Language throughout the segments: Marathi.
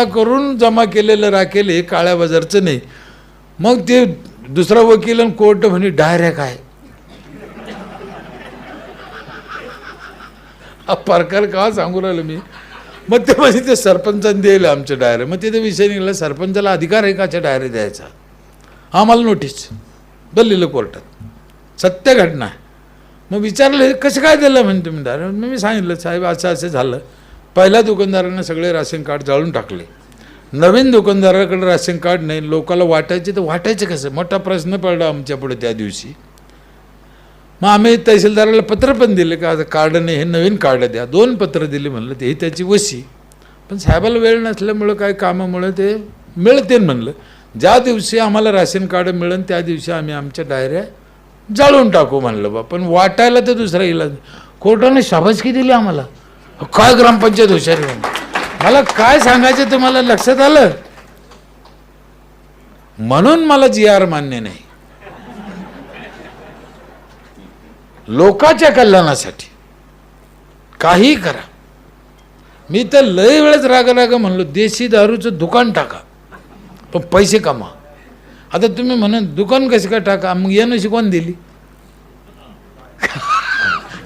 करून जमा केलेलं राखेल हे काळ्या बाजारचं नाही. मग ते दुसरा वकील आणि कोर्ट म्हणे डायऱ्या काय हा प्रकार का सांगू राहिलो मी. मग ते म्हणजे ते सरपंचाने दिलं आमच्या डायऱ्या. मग तिथे विषय निघाला सरपंचाला अधिकार आहे का डायऱ्या द्यायचा. आम्हाला नोटीस दिलेलं कोर्टात, सत्य घटना आहे. मग विचारलं कसं काय दिलं म्हणे तुम्ही डायऱ्या. मग मी सांगितलं साहेब असं असं झालं. पहिल्या दुकानदारांना सगळे राशन कार्ड जाळून टाकले. नवीन दुकानदाराकडे राशन कार्ड नाही, लोकांना वाटायचे तर वाटायचं कसं, मोठा प्रश्न पडला आमच्या पुढे त्या दिवशी. मग आम्ही तहसीलदाराला पत्र पण दिले का कार्ड नाही, हे नवीन कार्ड द्या. 2 पत्र दिले म्हणलं, ते त्याची वशी. पण साहेबाला वेळ नसल्यामुळं काय कामामुळे ते मिळते म्हणलं. ज्या दिवशी आम्हाला राशन कार्ड मिळेल त्या दिवशी आम्ही आमच्या डायऱ्या जाळून टाकू म्हणलं बा. पण वाटायला तर दुसरा इलाज. कोर्टाने शाबासकी दिली आम्हाला. काय ग्रामपंचायत हुशारी. मला काय सांगायचं तुम्हाला लक्षात आलं. म्हणून मला GR मान्य नाही. लोकांच्या कल्याणासाठी काही करा. मी तर लय वेळेस राग म्हणलो देशी दारूचं दुकान टाका पण पैसे कमा. आता तुम्ही म्हणून दुकान कसं काय टाका. मग एनओसी कोण दिली.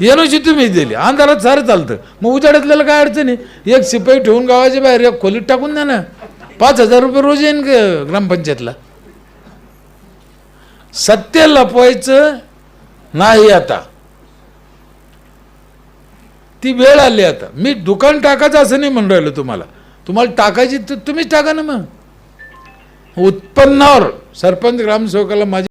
एनओसी तुम्ही दिली. अंधारात सारं चालतं. मग उजाड्यातल्याला काय अडचण आहे. एक शिपाई ठेवून गावाच्या बाहेर एक खोलीत टाकून द्या ना. 5,000 रुपये रोज येईन ग्रामपंचायतला. सत्य लपवायचं नाही. आता ती वेळ आली. आता मी दुकान टाकायचं असं नाही म्हणून राहिलो तुम्हाला. तुम्हाला टाकायची तर तुम्हीच टाका ना. मग उत्पन्नावर सरपंच ग्रामसेवकाला माझी